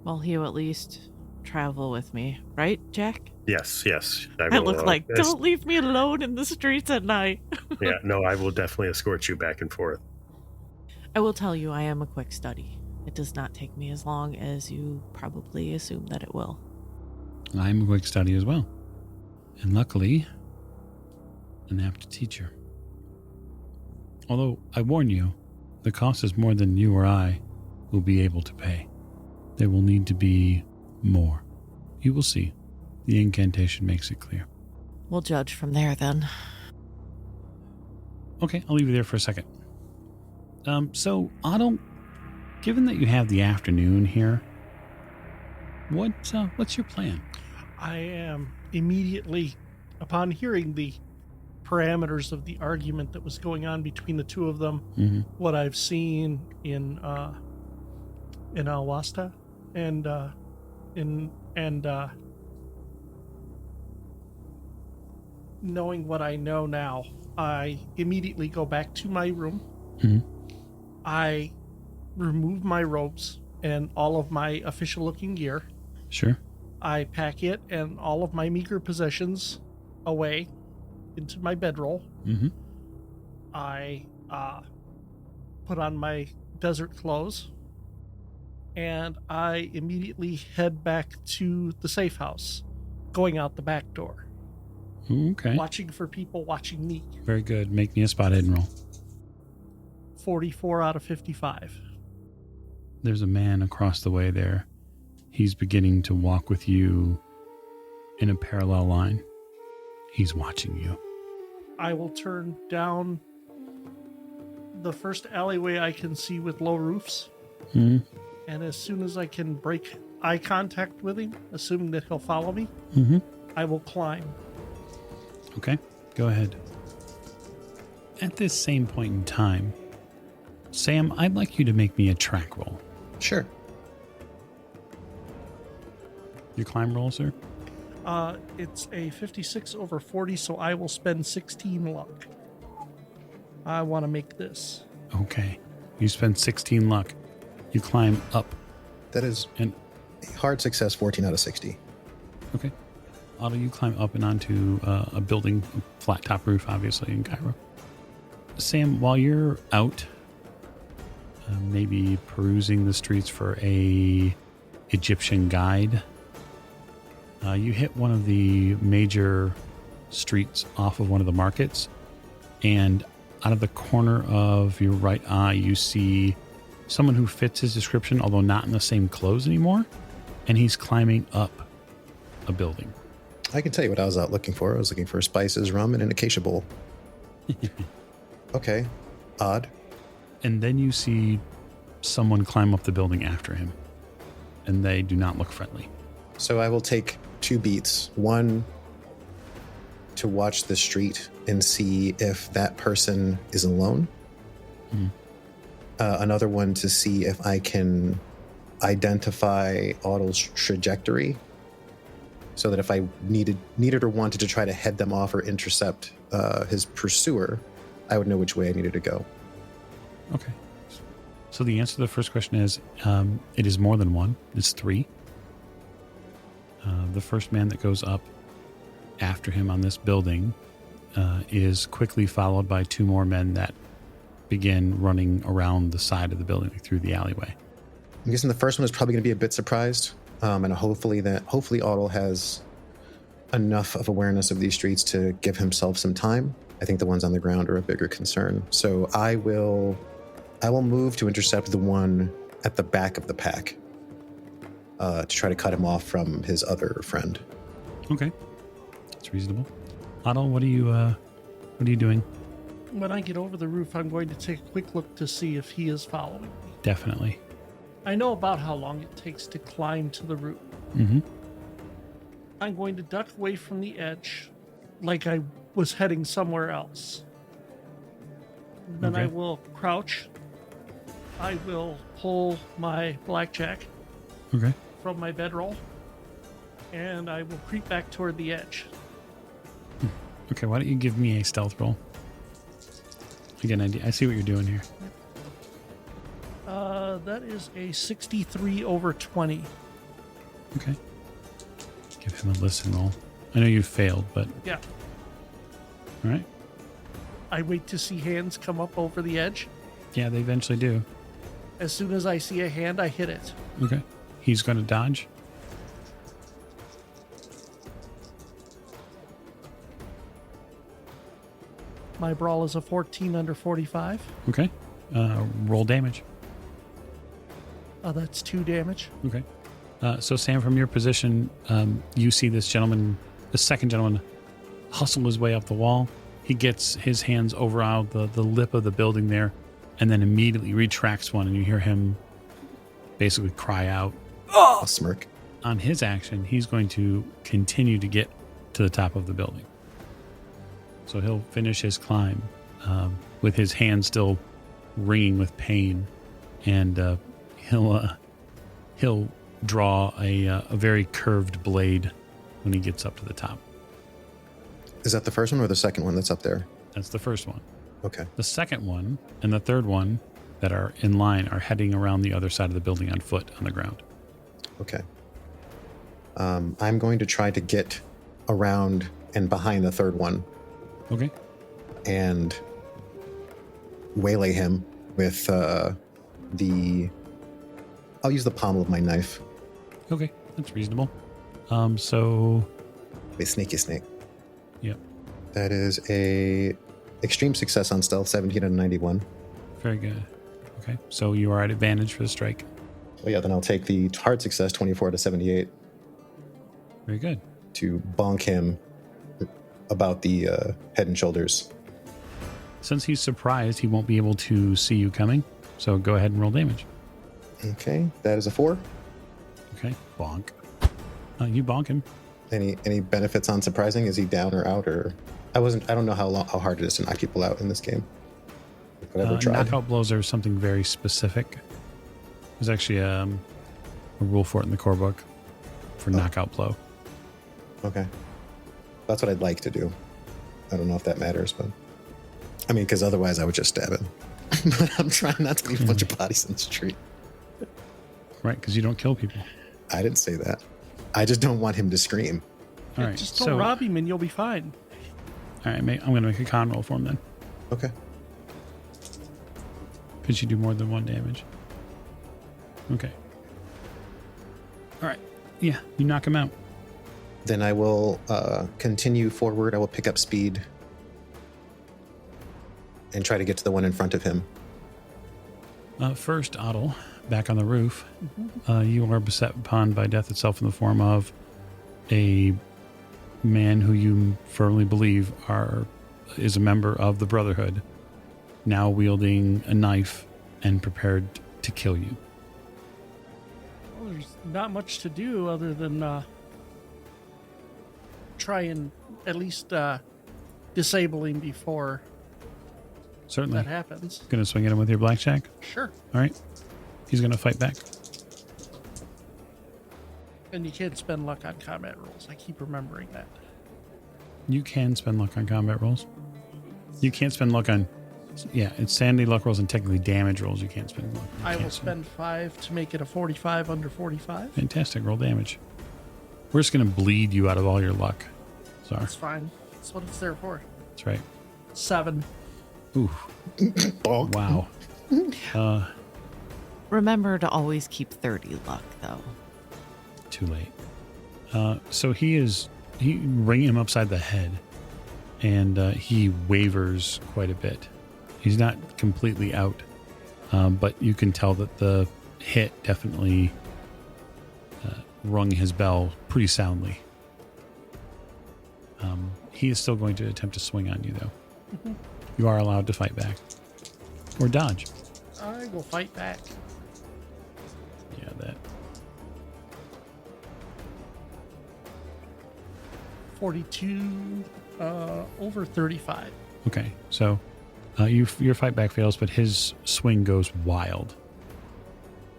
Well, he'll at least travel with me, right, Jack? Yes. I look like, don't leave me alone in the streets at night. Yeah, no, I will definitely escort you back and forth. I will tell you, I am a quick study. It does not take me as long as you probably assume that it will. I'm a quick study as well. And luckily, an apt teacher. Although, I warn you, the cost is more than you or I will be able to pay. There will need to be more. You will see. The incantation makes it clear. We'll judge from there then. Okay, I'll leave you there for a second. So, Awdel, given that you have the afternoon here, what's your plan? I am immediately, upon hearing the parameters of the argument that was going on between the two of them, what I've seen in Alwasta and knowing what I know now, I immediately go back to my room. I remove my robes and all of my official looking gear. Sure. I pack it and all of my meager possessions away into my bedroll. I put on my desert clothes, and I immediately head back to the safe house, going out the back door. Okay. Watching for people watching me. Very good. Make me a spot hidden roll. 44 out of 55. There's a man across the way there. He's beginning to walk with you in a parallel line. He's watching you. I will turn down the first alleyway I can see with low roofs. And as soon as I can break eye contact with him, assuming that he'll follow me, I will climb. Okay, go ahead. At this same point in time, Sam, I'd like you to make me a track roll. Sure. Your climb roll, sir? It's a 56 over 40, so I will spend 16 luck. I want to make this. Okay. You spend 16 luck. You climb up. That is And a hard success, 14 out of 60. okay. Awdel, you climb up and onto a building, a flat top roof, obviously, in Cairo. Sam, while you're out, maybe perusing the streets for a Egyptian guide, you hit one of the major streets off of one of the markets, and out of the corner of your right eye, you see someone who fits his description, although not in the same clothes anymore, and he's climbing up a building. I can tell you what I was out looking for. I was looking for spices, rum, and an acacia bowl. Okay. Odd. And then you see someone climb up the building after him, and they do not look friendly. So I will take 2 beats. One, to watch the street and see if that person is alone. Another one to see if I can identify Awdel's trajectory, so that if I needed or wanted to try to head them off or intercept his pursuer, I would know which way I needed to go. Okay. So the answer to the first question is, it is more than one. It's 3. The first man that goes up after him on this building is quickly followed by 2 more men that begin running around the side of the building, like through the alleyway. I'm guessing the first one is probably going to be a bit surprised, and hopefully Awdel has enough of awareness of these streets to give himself some time. I think the ones on the ground are a bigger concern. So I will move to intercept the one at the back of the pack, to try to cut him off from his other friend. Okay, that's reasonable. Awdel, what are you doing? When I get over the roof, I'm going to take a quick look to see if he is following me. Definitely. I know about how long it takes to climb to the roof. I'm going to duck away from the edge like I was heading somewhere else. Then I will crouch. I will pull my blackjack from my bedroll, and I will creep back toward the edge. Okay, why don't you give me a stealth roll? Again, I see what you're doing here. That is a 63 over 20. Okay. Give him a listen roll. I know you failed, but... Yeah. All right. I wait to see hands come up over the edge. Yeah, they eventually do. As soon as I see a hand, I hit it. Okay. He's going to dodge. My brawl is a 14 under 45. Okay. Roll damage. That's 2 damage. Okay. So Sam, from your position, you see this second gentleman, hustle his way up the wall. He gets his hands over out the lip of the building there, and then immediately retracts one, and you hear him basically cry out. I'll smirk. On his action, he's going to continue to get to the top of the building. So he'll finish his climb with his hand still ringing with pain, and he'll draw a very curved blade when he gets up to the top. Is that the first one or the second one that's up there? That's the first one. Okay. The second one and the third one that are in line are heading around the other side of the building on foot on the ground. Okay. I'm going to try to get around and behind the third one. Okay. And waylay him with I'll use the pommel of my knife. Okay, that's reasonable. So... Wait, sneaky snake. Yep. That is a extreme success on stealth, 17 out of 91. Very good. Okay, so you are at advantage for the strike. Well, yeah, then I'll take the hard success, 24 to 78, Very good. to bonk him about the head and shoulders. Since he's surprised, he won't be able to see you coming. So go ahead and roll damage. Okay, that is a 4. Okay, bonk. You bonk him. Any benefits on surprising? Is he down or out? Or I don't know how hard it is to knock people out in this game. I've never tried. Knockout blows are something very specific. There's actually a rule for it in the core book for knockout blow. Okay, that's what I'd like to do. I don't know if that matters, but I mean, because otherwise I would just stab him. But I'm trying not to leave a bunch of bodies in the street. Right, because you don't kill people. I didn't say that. I just don't want him to scream. All right, Just don't rob him and you'll be fine. All right, mate, I'm going to make a con roll for him then. Okay. Could you do more than 1 damage? Okay. All right. Yeah, you knock him out. Then I will continue forward. I will pick up speed and try to get to the one in front of him. First, Awdel, back on the roof. You are beset upon by death itself in the form of a man who you firmly believe is a member of the Brotherhood, now wielding a knife and prepared to kill you. Well, there's not much to do other than try and at least disable him before Certainly. that happens. Going to swing at him with your blackjack? Sure. All right. He's going to fight back. And you can't spend luck on combat rolls. I keep remembering that. You can spend luck on combat rolls. You can't spend luck on... Yeah, it's sanity, luck rolls, and technically damage rolls. You can't spend luck. I will spend 5 to make it a 45 under 45. Fantastic. Roll damage. We're just going to bleed you out of all your luck. Sorry. That's fine. That's what it's there for. That's right. 7. Ooh. Bonk. Wow. Remember to always keep 30 luck, though. Too late. So he ring him upside the head, and he wavers quite a bit. He's not completely out, but you can tell that the hit definitely rung his bell pretty soundly. He is still going to attempt to swing on you, though. Mm-hmm. You are allowed to fight back. Or dodge. I will fight back. Yeah, that. 42 over 35. Okay, so your fight back fails, but his swing goes wild.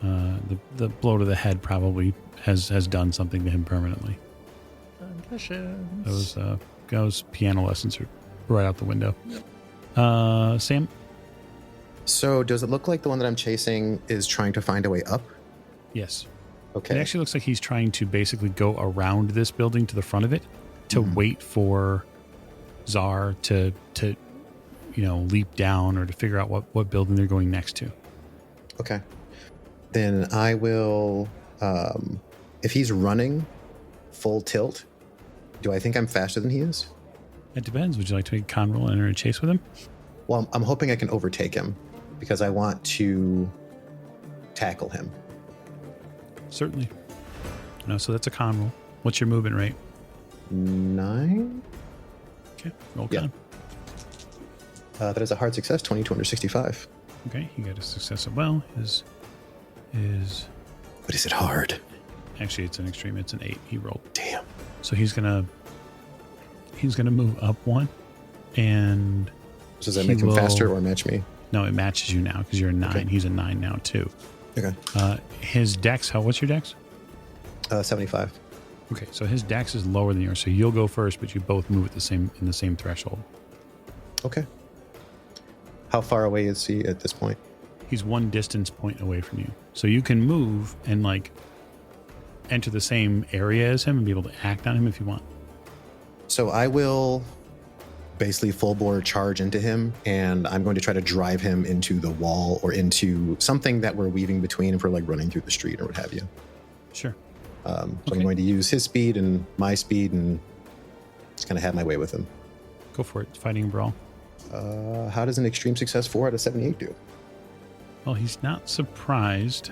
The blow to the head probably has done something to him permanently. Concussions. Those piano lessons are right out the window. Yep. Sam? So does it look like the one that I'm chasing is trying to find a way up? Yes. Okay. It actually looks like he's trying to basically go around this building to the front of it to wait for Czar to leap down or to figure out what building they're going next to. Okay. Then I will, if he's running full tilt, do I think I'm faster than he is? It depends. Would you like to make a con roll and enter a chase with him? Well, I'm hoping I can overtake him because I want to tackle him. Certainly. No, so that's a con roll. What's your movement rate? 9? Okay, roll Yeah. con. That is a hard success, 2265. Okay, you got a success as well. Is But is it hard? actually it's an extreme. It's an 8. He rolled. Damn. So he's gonna move up 1, and So does that he make him will- faster or match me? no, it matches you now because you're a 9. Okay. He's a 9 now too. Okay. His dex. What's your dex? 75. Okay, so his dex is lower than yours, so you'll go first, but you both move at the same threshold. Okay. How far away is he at this point? He's 1 distance point away from you, so you can move and like enter the same area as him and be able to act on him if you want. So I will basically full bore charge into him, and I'm going to try to drive him into the wall or into something that we're weaving between if we're like running through the street or what have you. Sure. So Okay. I'm going to use his speed and my speed and just kind of have my way with him. Go for it. Fighting and brawl. How does an extreme success 4 out of 78 do? Well, he's not surprised.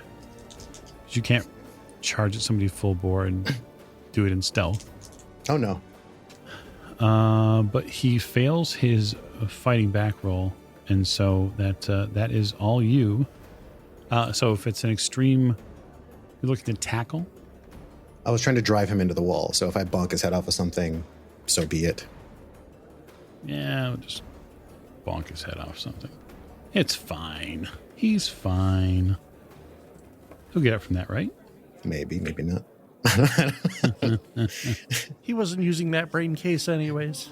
You can't charge at somebody full bore and do it in stealth. Oh no. But he fails his fighting back roll, and so that is all you. So if it's an extreme, you're looking to tackle. I was trying to drive him into the wall, so if I bonk his head off of something, so be it. Yeah, I'll just bonk his head off something. It's fine. He's fine. He'll get up from that, right? Maybe, maybe not. He wasn't using that brain case anyways.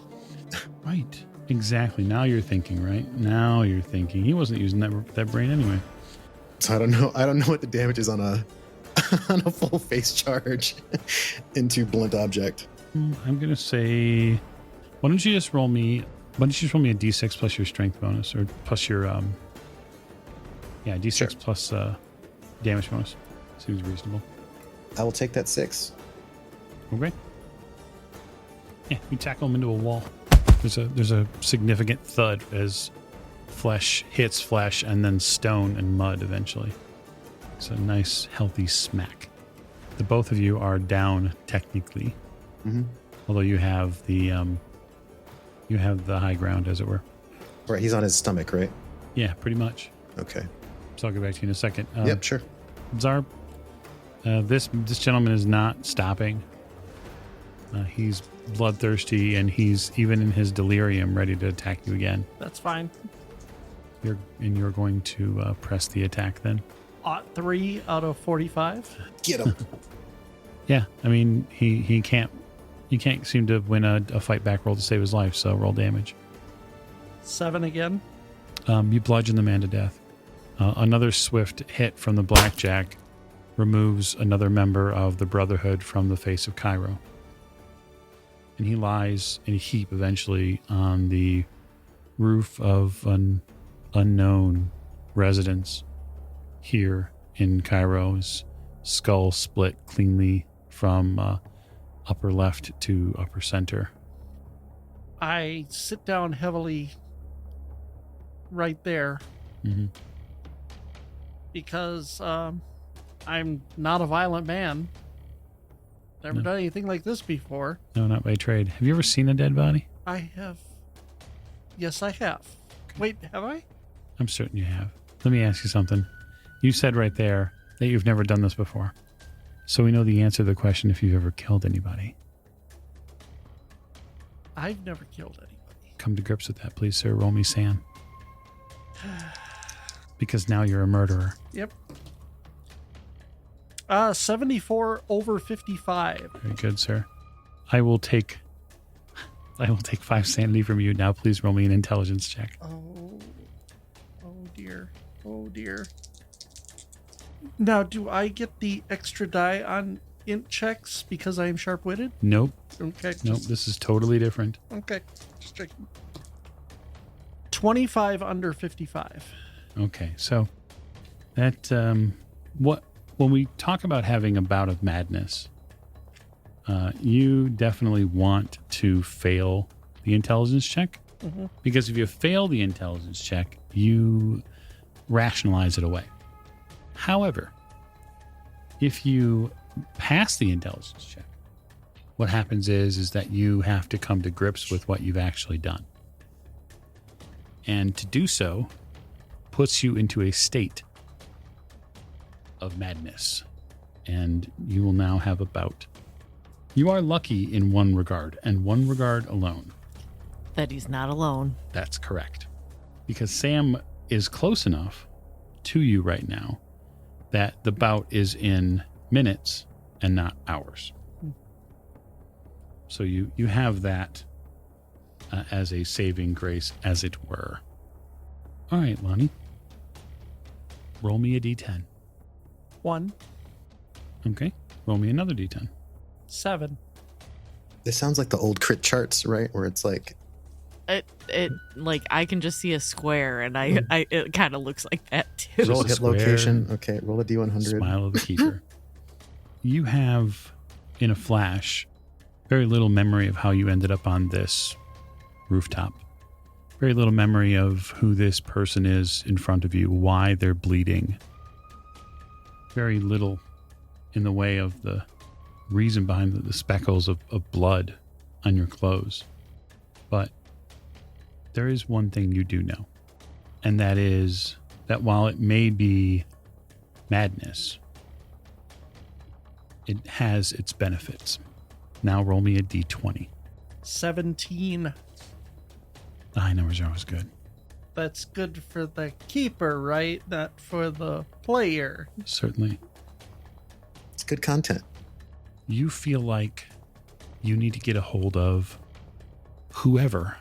Right. Exactly. Now you're thinking, right? Now you're thinking. He wasn't using that brain anyway. So I don't know what the damage is on a on a full face charge into blunt object. I'm gonna say, why don't you just roll me a d6 plus your strength bonus, or plus your d6 Sure. plus damage bonus. Seems reasonable. I will take that 6. Okay. Yeah, you tackle him into a wall. There's a significant thud as flesh hits flesh and then stone and mud eventually. It's a nice healthy smack. The both of you are down technically, although you have the high ground, as it were. Right, he's on his stomach, right? Yeah, pretty much. Okay. So I'll get back to you in a second. Yep, sure. Zarb, this gentleman is not stopping. He's bloodthirsty, and he's even in his delirium ready to attack you again. That's fine. You're going to press the attack then. 3 out of 45. Get him. Yeah, I mean he can't seem to win a fight back roll to save his life. So roll damage. 7 again. You bludgeon the man to death. Another swift hit from the blackjack removes another member of the Brotherhood from the face of Cairo. And he lies in a heap eventually on the roof of an unknown residence here in Cairo. His skull split cleanly from upper left to upper center. I sit down heavily right there Mm-hmm. because I'm not a violent man. Never No. done anything like this before. No, not by trade. Have you ever seen a dead body? I have. Yes, I have. Wait, have I? I'm certain you have. Let me ask you something. You said right there that you've never done this before. So we know the answer to the question if you've ever killed anybody. I've never killed anybody. Come to grips with that, please, sir. Roll me Sam. Because now you're a murderer. Yep. 74 over 55. Very good, sir. I will take 5 sanity from you. Now please roll me an intelligence check. Oh dear. Oh dear. Now, do I get the extra die on int checks because I am sharp-witted? Nope. Okay. Nope. This is totally different. Okay. Just checking. 25 under 55. Okay, so that when we talk about having a bout of madness, you definitely want to fail the intelligence check. Mm-hmm. Because if you fail the intelligence check, you rationalize it away. However, if you pass the intelligence check, what happens is that you have to come to grips with what you've actually done. And to do so puts you into a state of madness. And you will now have a bout. You are lucky in one regard, and one regard alone. That he's not alone. That's correct. Because Sam is close enough to you right now that the bout is in minutes and not hours. So you have that as a saving grace, as it were. All right, Lonnie. Roll me a d10. 1, Okay. Roll me another d10. 7. This sounds like the old crit charts, right? Where it's like, It like I can just see a square, and I it kind of looks like that too. roll a hit square. location. Okay, roll a D100. Smile of the keeper. You have, in a flash, very little memory of how you ended up on this rooftop. Very little memory of who this person is in front of you, why they're bleeding. Very little in the way of the reason behind the speckles of blood on your clothes. But there is one thing you do know, and that is that while it may be madness, it has its benefits. Now roll me a d20. 17. The high numbers are always good. That's good for the keeper, right? Not for the player. Certainly. It's good content. You feel like you need to get a hold of whoever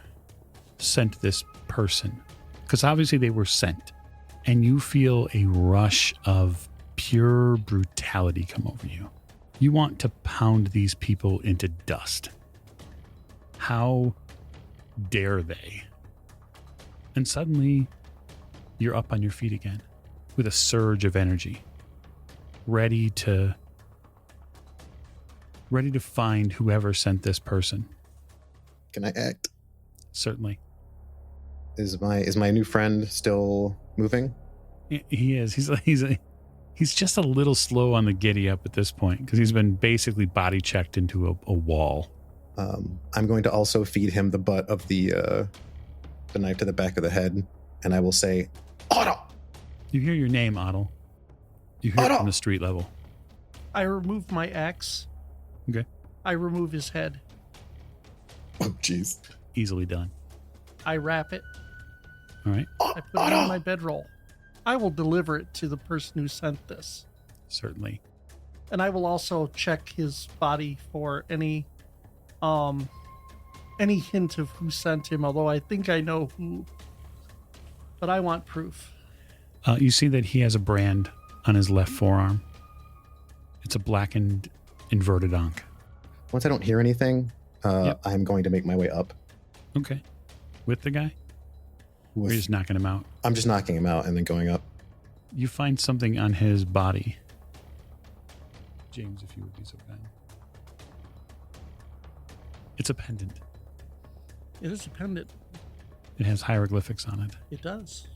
sent this person, because obviously they were sent, and you feel a rush of pure brutality come over you. You want to pound these people into dust. How dare they? And suddenly you're up on your feet again with a surge of energy, ready to find whoever sent this person. Can I act? Certainly. Is my new friend still moving? He is. He's just a little slow on the giddy up at this point because he's been basically body checked into a wall. I'm going to also feed him the butt of the knife to the back of the head, and I will say, Awdel! You hear your name, Awdel. You hear it Awdel! from the street level. I remove my axe. Okay. I remove his head. Oh, jeez. Easily done. I wrap it. All right. I put it on my bedroll. I will deliver it to the person who sent this. Certainly. And I will also check his body for any hint of who sent him, although I think I know who. But I want proof. You see that he has a brand on his left forearm. It's a blackened inverted ankh. Once I don't hear anything, Yep. I'm going to make my way up. Okay. With the guy? Or With- you're just knocking him out? I'm just knocking him out and then going up. You find something on his body. James, if you would be so kind. It's a pendant. It is a pendant. It has hieroglyphics on it. It does.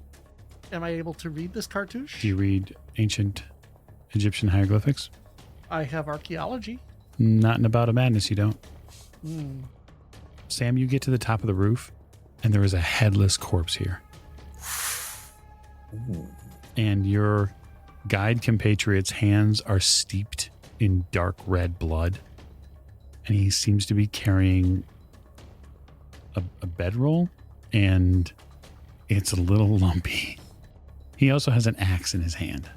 Am I able to read this cartouche? Do you read ancient Egyptian hieroglyphics? I have archaeology. Not in About a Madness, you don't. Hmm. Sam, you get to the top of the roof, and there is a headless corpse here. And your guide compatriot's hands are steeped in dark red blood. And he seems to be carrying a bedroll, and it's a little lumpy. He also has an axe in his hand.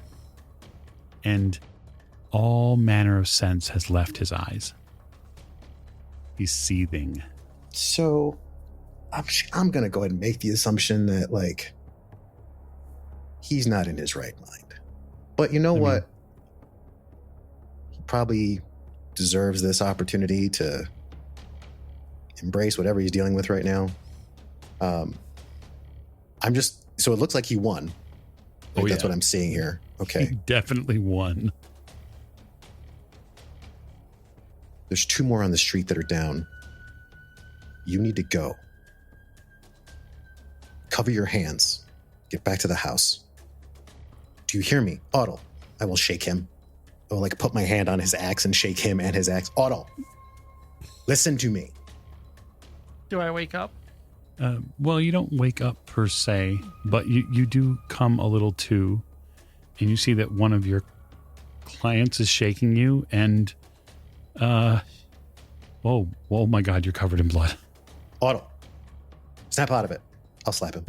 And all manner of sense has left his eyes. He's seething. So I'm going to go ahead and make the assumption that, like, he's not in his right mind. But you know what? He probably deserves this opportunity to embrace whatever he's dealing with right now. So it looks like he won. Like, that's what I'm seeing here. Okay. He definitely won. There's 2 more on the street that are down. You need to go. Cover your hands. Get back to the house. Do you hear me? Awdel. I will shake him. I will put my hand on his axe and shake him and his axe. Awdel, listen to me. Do I wake up? Well, you don't wake up per se, but you do come a little to, and you see that one of your clients is shaking you, and oh my God, you're covered in blood. Awdel, snap out of it. I'll slap him.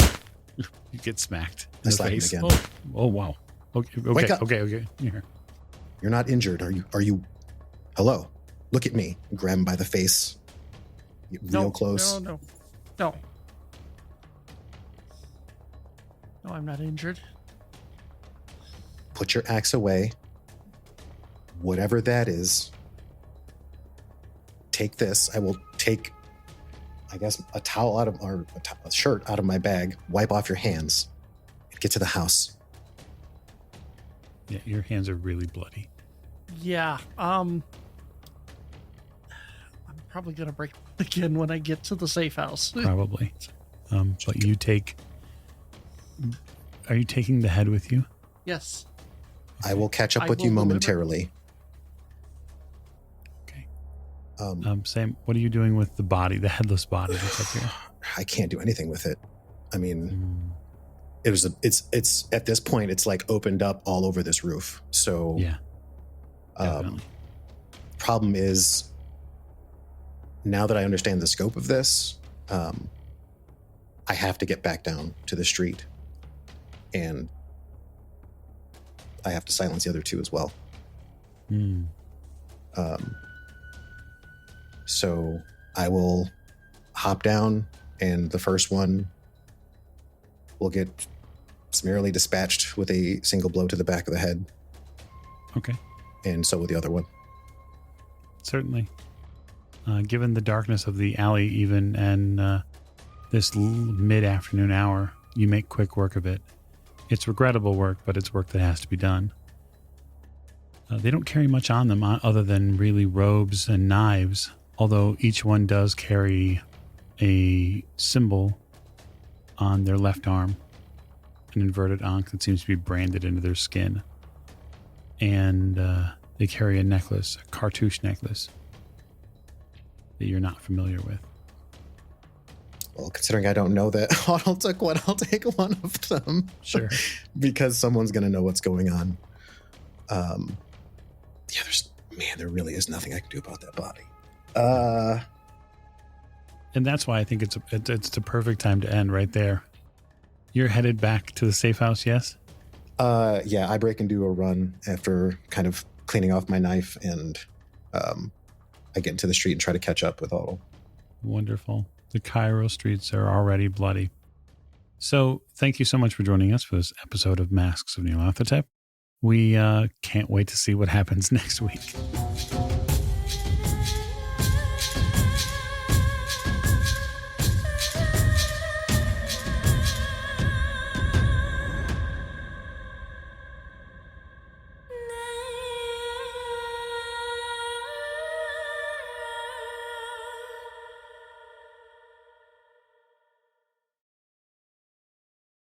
You get smacked I in the slap him face. again. Oh wow. Okay, Wake up. okay. Here. You're not injured, are you? Hello, look at me. Grab him by the face. Get real close. No, I'm not injured. Put your axe away. Whatever that is. Take this. I will take, I guess, a towel a shirt out of my bag. Wipe off your hands. And get to the house. Yeah, your hands are really bloody. Yeah. I'm probably gonna break again when I get to the safe house. Probably. But you take. Are you taking the head with you? Yes. I will catch up I with will you deliver. momentarily. Okay. Um, Sam, what are you doing with the body, the headless body that's up here? I can't do anything with it. I mean, it's at this point, it's opened up all over this roof. So Yeah. Definitely. Problem is, now that I understand the scope of this, I have to get back down to the street, and I have to silence the other two as well. So I will hop down, and the first one will get summarily dispatched with a single blow to the back of the head, Okay. and so will the other one. Certainly. Given the darkness of the alley, even and this mid-afternoon hour, you make quick work of it. It's regrettable work, but it's work that has to be done. They don't carry much on them other than really robes and knives, although each one does carry a symbol on their left arm, an inverted ankh that seems to be branded into their skin. And they carry a necklace, a cartouche necklace, that you're not familiar with. Well, considering I don't know that Awdel took one, I'll take one of them. Sure. Because someone's going to know what's going on. There really is nothing I can do about that body. And that's why I think it's the perfect time to end right there. You're headed back to the safe house, yes? Yeah, I break and do a run after kind of cleaning off my knife, and I get into the street and try to catch up with Awdel. Wonderful. The Cairo streets are already bloody. So thank you so much for joining us for this episode of Masks of Nyarlathotep. We can't wait to see what happens next week.